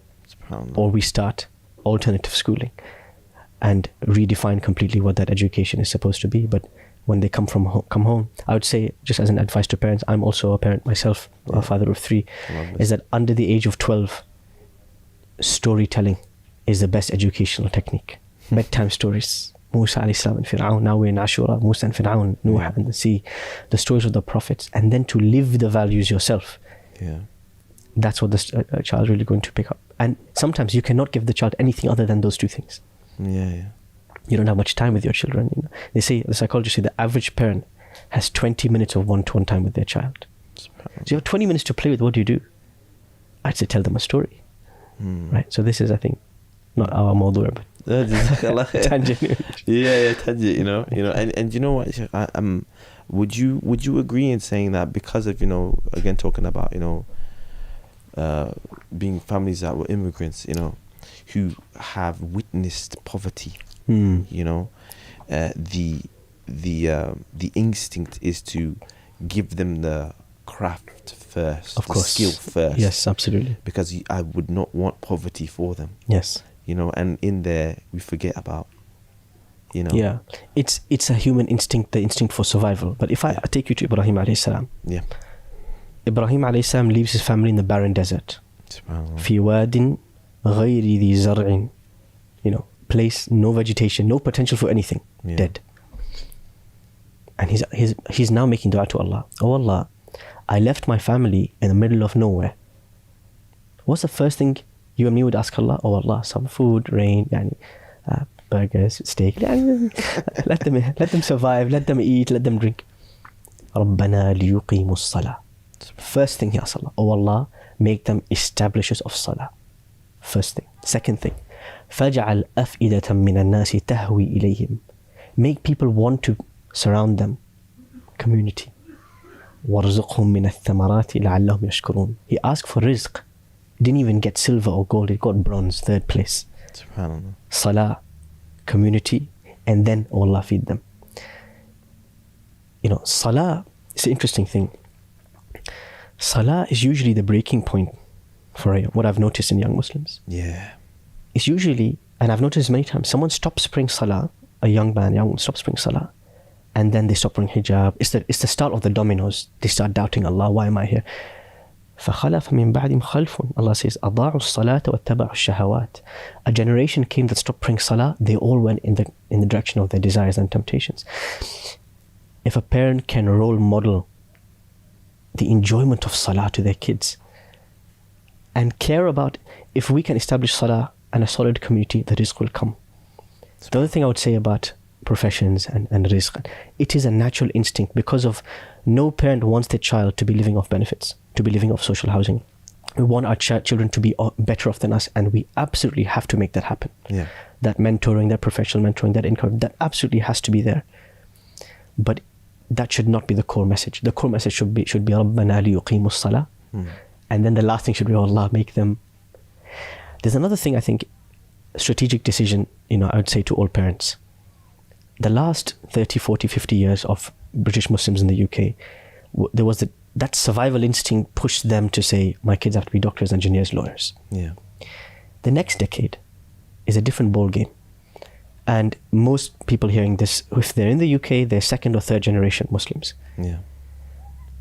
Or we start alternative schooling and redefine completely what that education is supposed to be. But when they come home, I would say, just as an advice to parents, I'm also a parent myself, a father of 3, is that under the age of 12, storytelling is the best educational technique. Bedtime stories. Musa alayhi salam and Fir'aun, now we're in Ashura, Musa and Fir'aun, Noah and the sea, the stories of the prophets, and then to live the values yourself. Yeah. That's what the child really going to pick up. And sometimes you cannot give the child anything other than those 2 things. Yeah. You don't have much time with your children. They say, the psychologists say, the average parent has 20 minutes of one-to-one time with their child. So you have 20 minutes to play with. What do? I'd say tell them a story. Right? So this is, I think, not our mawdu', but tangent. Tangent, and you know what, would you agree in saying that because of, again, talking about, being families that were immigrants, who have witnessed poverty, the instinct is to give them the craft first, of course, skill first. Yes, absolutely. Because I would not want poverty for them. Yes. And in there we forget about, Yeah, it's a human instinct, the instinct for survival. But if I take you to Ibrahim alayhi salam. Yeah. Ibrahim alayhi salam leaves his family in the barren desert. في واد غير ذي زرع. Place, no vegetation, no potential for anything. Dead. And he's now making dua to Allah. Oh Allah, I left my family in the middle of nowhere. What's the first thing you and me would ask Allah? Oh Allah, some food, rain, burgers, steak. let them survive, let them eat, let them drink. ربنا ليقيموا الصلاة. First thing he asks Allah, oh Allah, make them establishers of salah. First thing. Second thing, فَجْعَلْ أَفْئِدَةً مِّنَ النَّاسِ تَهْوِي إِلَيْهِمْ. Make people want to surround them. Community. وَارْزُقْهُم مِّنَ الثَّمَرَاتِ لَعَلَّهُمْ يَشْكُرُونَ. He asked for rizq. Didn't even get silver or gold. He got bronze, 3rd place. SubhanAllah. Salah, community, and then, oh Allah, feed them. Salah is an interesting thing. Salah is usually the breaking point for what I've noticed in young Muslims. Yeah. It's usually, and I've noticed many times, someone stops praying Salah, a young man stops praying Salah, and then they stop praying hijab. It's the start of the dominoes. They start doubting Allah, why am I here? فَخَلَفَ مِن بَعْدِهِمْ خَلْفٌ. Allah says, أَضَاعُوا الصَّلَاةَ وَاتَّبَعُوا الشَّهَوَاتِ. A generation came that stopped praying salah. They all went in the direction of their desires and temptations. If a parent can role model the enjoyment of salah to their kids and care about, if we can establish salah and a solid community, the rizq will come. The other thing I would say about professions and rizq, it is a natural instinct, because of no parent wants their child to be living off benefits, to be living off social housing. We want our children to be better off than us, and we absolutely have to make that happen. Yeah. That mentoring, that professional mentoring, that encouragement, that absolutely has to be there. But that should not be the core message. The core message should be رَبَّنَا لِيُقِيمُوا الصَّلَاةِ. And then the last thing should be, oh Allah, make them. There's another thing, I think, strategic decision, I would say to all parents. The last 30, 40, 50 years of British Muslims in the UK, there was that survival instinct pushed them to say, my kids have to be doctors, engineers, lawyers. Yeah. The next decade is a different ball game. And most people hearing this, if they're in the UK, they're second or third generation Muslims. Yeah.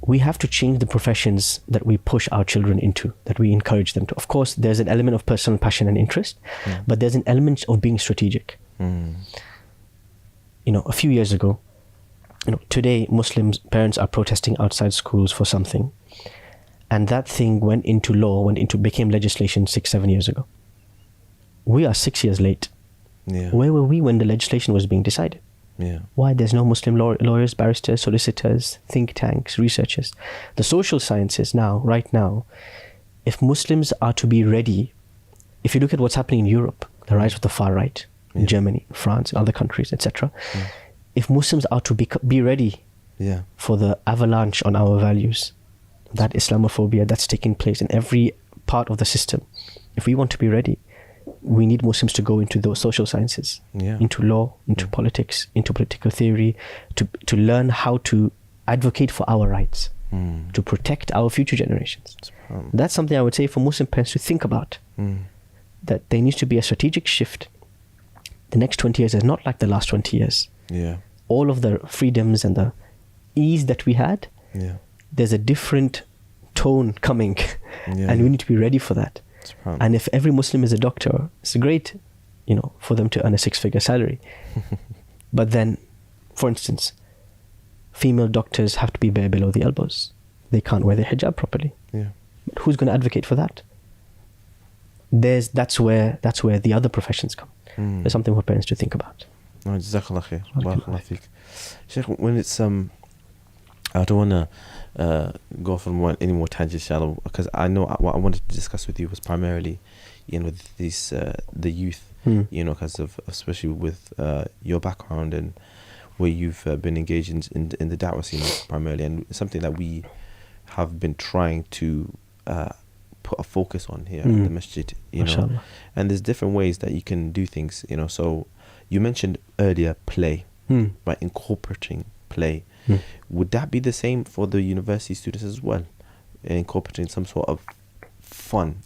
We have to change the professions that we push our children into, that we encourage them to. Of course, there's an element of personal passion and interest, but there's an element of being strategic. A few years ago, today Muslims parents are protesting outside schools for something, and that thing went into law, became legislation 6-7 years ago. We are 6 years late. Yeah. Where were we when the legislation was being decided? Yeah. Why there's no Muslim lawyers, barristers, solicitors, think tanks, researchers? The social sciences right now, if Muslims are to be ready, if you look at what's happening in Europe, the rise of the far right, in Germany, France, and other countries, etc. If Muslims are to be ready for the avalanche on our values, that Islamophobia that's taking place in every part of the system, if we want to be ready, we need Muslims to go into those social sciences, into law, into politics, into political theory, to learn how to advocate for our rights, to protect our future generations. That's something I would say for Muslim parents to think about, that there needs to be a strategic shift. The next 20 years is not like the last 20 years. Yeah. All of the freedoms and the ease that we had, there's a different tone coming, and we need to be ready for that. And if every Muslim is a doctor, it's great, for them to earn a 6-figure salary. But then, for instance, female doctors have to be bare below the elbows. They can't wear their hijab properly. Yeah. But who's going to advocate for that? That's where the other professions come. There's something for parents to think about. Jazakallah khair. Barakallah feek. Sheikh, when it's I don't want to go off on any more tangents, shallow, because I know what I wanted to discuss with you was primarily, with these the youth, because of, especially with your background and where you've been engaged in the da'wah scene primarily, and something that we have been trying to put a focus on here in the masjid, Mashallah. And there's different ways that you can do things, so you mentioned earlier play, by incorporating play. Would that be the same for the university students as well, incorporating some sort of fun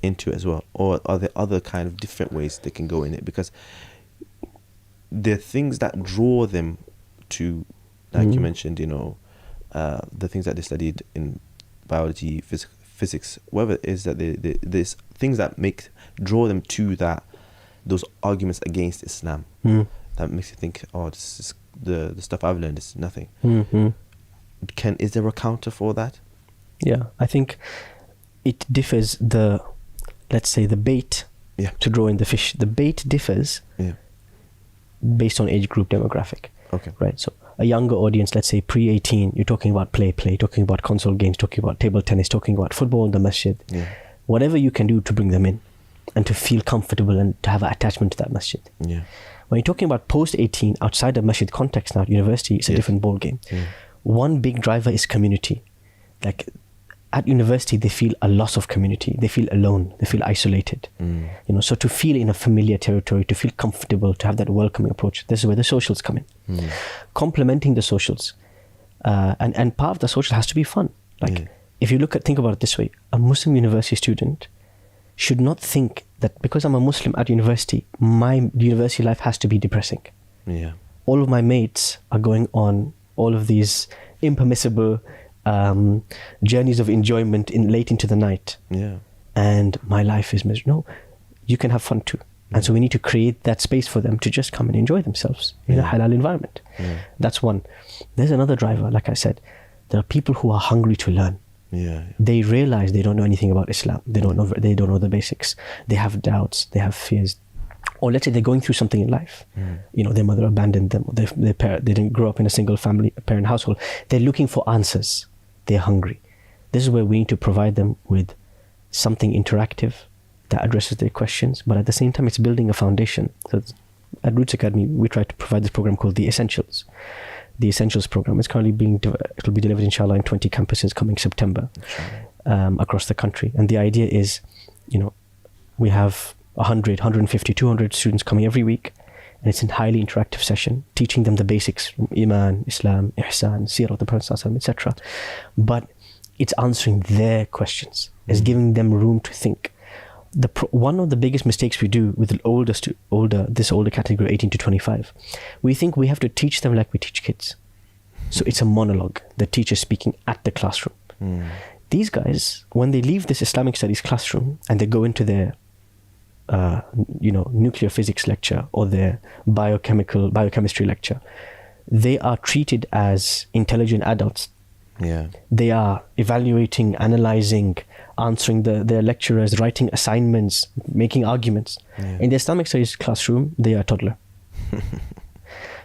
into it as well, or are there other kind of different ways they can go in it? Because there are things that draw them to, like you mentioned, the things that they studied in biology, physics, whatever it is, that there's things that draw them to those arguments against Islam. That makes you think, oh, this is the stuff I've learned is nothing. Is there a counter for that? Yeah, I think it differs. Let's say the bait to draw in the fish. The bait differs based on age group demographic. Okay. Right. So a younger audience, let's say pre-18, you're talking about play, talking about console games, talking about table tennis, talking about football in the masjid. Whatever you can do to bring them in and to feel comfortable and to have an attachment to that masjid. When you're talking about post-18, outside the masjid context now, university, it's a different ball game. One big driver is community. Like at university, they feel a loss of community. They feel alone. They feel isolated. So to feel in a familiar territory, to feel comfortable, to have that welcoming approach, this is where the socials come in. Complementing the socials. And part of the social has to be fun. Like if you think about it this way, a Muslim university student should not think that because I'm a Muslim at university, my university life has to be depressing. All of my mates are going on all of these impermissible journeys of enjoyment in late into the night. Yeah. And my life is miserable. No, you can have fun too. And so we need to create that space for them to just come and enjoy themselves in a halal environment. That's one. There's another driver, like I said. There are people who are hungry to learn. They realize they don't know anything about Islam. They don't know the basics. They have doubts. They have fears. Or let's say they're going through something in life. You know, their mother abandoned them. Or their parent, they didn't grow up in a single family parent household. They're looking for answers. They're hungry. This is where we need to provide them with something interactive that addresses their questions, but at the same time it's building a foundation. So at Roots Academy we try to provide this program called the Essentials program. It's currently it'll be delivered inshallah in 20 campuses coming September, across the country. And the idea is, you know, we have 100, 150, 200 students coming every week, and it's a highly interactive session teaching them the basics from Iman, Islam, Ihsan, Seerah of the Prophet etc. But it's answering their questions. It's giving them room to think. One of the biggest mistakes we do with the older category, 18 to 25, we think we have to teach them like we teach kids. So it's a monologue, the teacher speaking at the classroom. These guys, when they leave this Islamic studies classroom and they go into their nuclear physics lecture or their biochemistry lecture, they are treated as intelligent adults. They are evaluating, analyzing, answering their lecturers, writing assignments, making arguments. In the Islamic studies classroom, they are a toddler.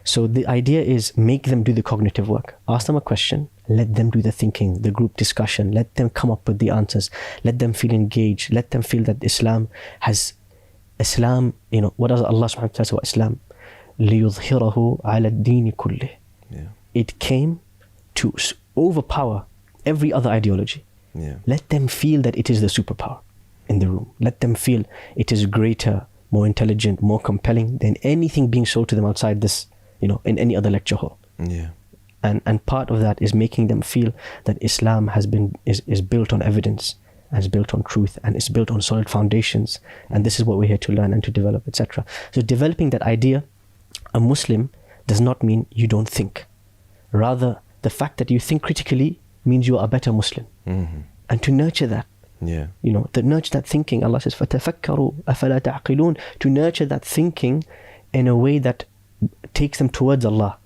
So the idea is make them do the cognitive work. Ask them a question, let them do the thinking, the group discussion, let them come up with the answers, let them feel engaged, let them feel that Islam, what does Allah subhanahu wa ta'ala say about Islam? لِيُظْهِرَهُ عَلَى الدِّينِ كُلِّهِ. It came to overpower every other ideology. Let them feel that it is the superpower in the room. Let them feel it is greater, more intelligent, more compelling than anything being sold to them outside this, in any other lecture hall. And part of that is making them feel that Islam is built on evidence, and is built on truth, and is built on solid foundations, and this is what we're here to learn and to develop, etc. So developing that idea, a Muslim does not mean you don't think. Rather, the fact that you think critically means you are a better Muslim. And to nurture that, to nurture that thinking, Allah says, فَتَفَكَّرُوا أَفَلَا تَعْقِلُونَ, to nurture that thinking in a way that takes them towards Allah.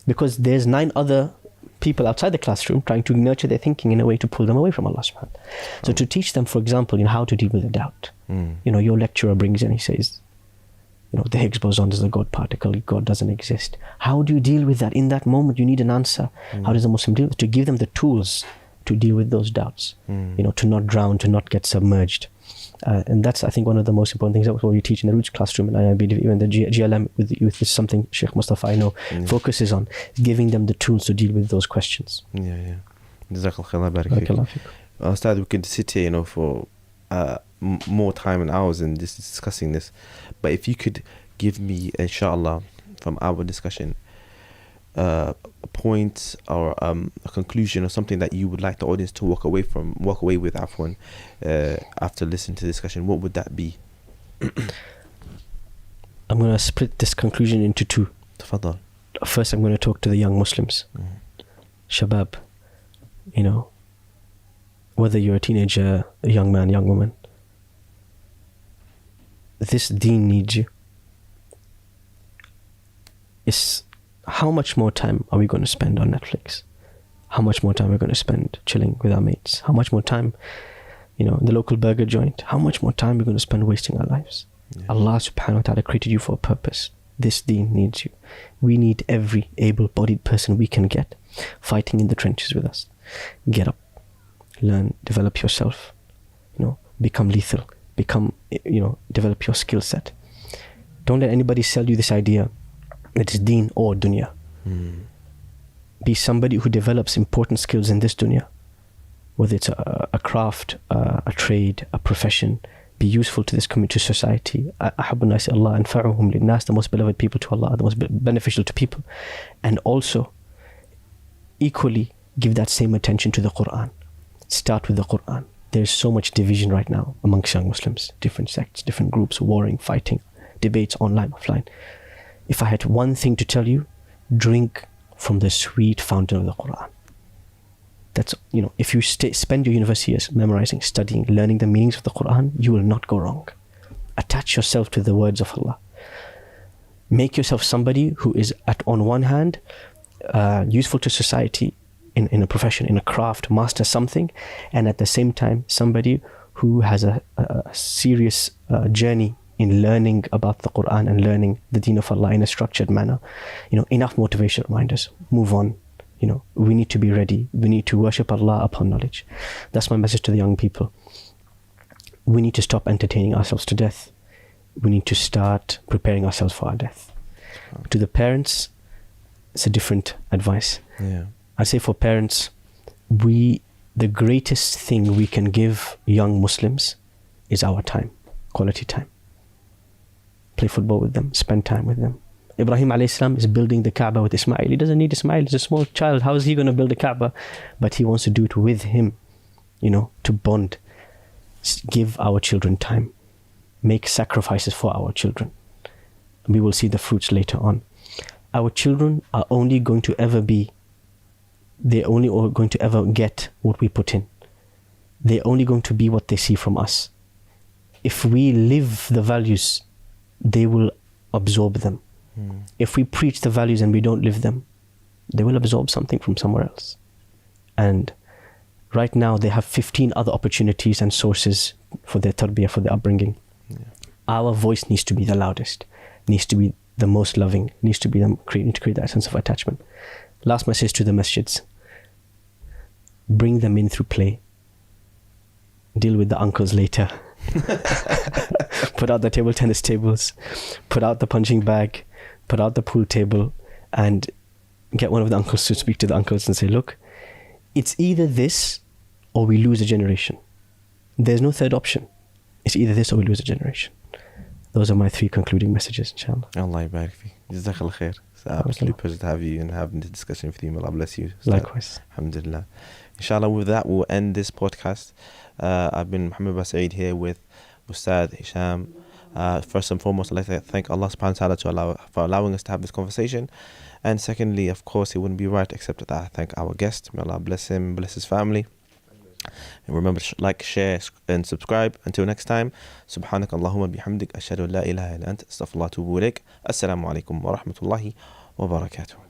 Because there's 9 other people outside the classroom trying to nurture their thinking in a way to pull them away from Allah subhanahu wa ta'ala. So to teach them, for example, how to deal with a doubt. Your lecturer brings in, he says, the Higgs boson is a God particle, God doesn't exist. How do you deal with that? In that moment, you need an answer. How does a Muslim deal with it? To give them the tools to deal with those doubts, to not drown, to not get submerged. And that's, I think, one of the most important things. That's what we teach in the Roots classroom, and I believe even the GLM with the youth is something Sheikh Mustafa, I know, focuses on, giving them the tools to deal with those questions. Jazakallah khair. Ustad, we could sit here, for more time and hours and just discussing this, but if you could give me, inshallah, from our discussion, a point or a conclusion or something that you would like the audience to walk away with after listening to the discussion, what would that be? I'm going to split this conclusion into 2. Tafadhal. First, I'm going to talk to the young Muslims. Shabab, whether you're a teenager, a young man, young woman, this deen needs you. How much more time are we going to spend on Netflix? How much more time are we going to spend chilling with our mates? How much more time, the local burger joint? How much more time are we going to spend wasting our lives? Allah subhanahu wa ta'ala created you for a purpose. This deen needs you. We need every able-bodied person we can get fighting in the trenches with us. Get up, learn, develop yourself, become lethal, develop your skill set. Don't let anybody sell you this idea that is deen or dunya. Be somebody who develops important skills in this dunya, whether it's a craft, a trade, a profession. Be useful to this community, to society. Ahabbun nasi Allah anfa'uhum linnas, the most beloved people to Allah, the most beneficial to people. And also, equally, give that same attention to the Qur'an. Start with the Qur'an. There's so much division right now amongst young Muslims, different sects, different groups, warring, fighting, debates online, offline. If I had one thing to tell you, drink from the sweet fountain of the Qur'an. That's, if you spend your university years memorizing, studying, learning the meanings of the Qur'an, you will not go wrong. Attach yourself to the words of Allah. Make yourself somebody who is, on one hand, useful to society in a profession, in a craft, master something, and at the same time, somebody who has a serious journey in learning about the Qur'an and learning the deen of Allah in a structured manner. Enough motivation reminders. Move on. We need to be ready. We need to worship Allah upon knowledge. That's my message to the young people. We need to stop entertaining ourselves to death. We need to start preparing ourselves for our death. To the parents, it's a different advice. Yeah. I say for parents, the greatest thing we can give young Muslims is our time, quality time. Play football with them, spend time with them. Ibrahim alayhi salam is building the Kaaba with Ismail. He doesn't need Ismail, he's a small child. How is he going to build a Kaaba? But he wants to do it with him, to bond. Give our children time. Make sacrifices for our children. We will see the fruits later on. Our children are only going to ever they're only going to ever get what we put in. They're only going to be what they see from us. If we live the values, they will absorb them. If we preach the values and we don't live them, they will absorb something from somewhere else. And right now they have 15 other opportunities and sources for their tarbiyah, for their upbringing. Yeah. Our voice needs to be the loudest, needs to be the most loving, needs to be need to create that sense of attachment. Last message to the masjids. Bring them in through play. Deal with the uncles later. Put out the table tennis tables, put out the punching bag, put out the pool table, and get one of the uncles to speak to the uncles and say, look, it's either this or we lose a generation. There's no third option. It's either this or we lose a generation. Those are my 3 concluding messages, inshallah. Allah yabarak fi. Jazakallah khair. It's an absolute pleasure to have you and having the discussion with you. May Allah bless you. Likewise. Alhamdulillah. Inshallah, with that, we'll end this podcast. I've been Muhammad Basaid here with Ustad Hisham. First and foremost, I'd like to thank Allah subhanahu wa ta'ala for allowing us to have this conversation. And secondly, of course, it wouldn't be right except that I thank our guest. May Allah bless him, bless his family. And remember to like, share, and subscribe. Until next time, Subhanak Allahumma bihamdik, ashhadu an la ilaha illa ant, astaghfirullah wa atubu ilaik. Assalamu alaikum wa rahmatullahi wa barakatuh.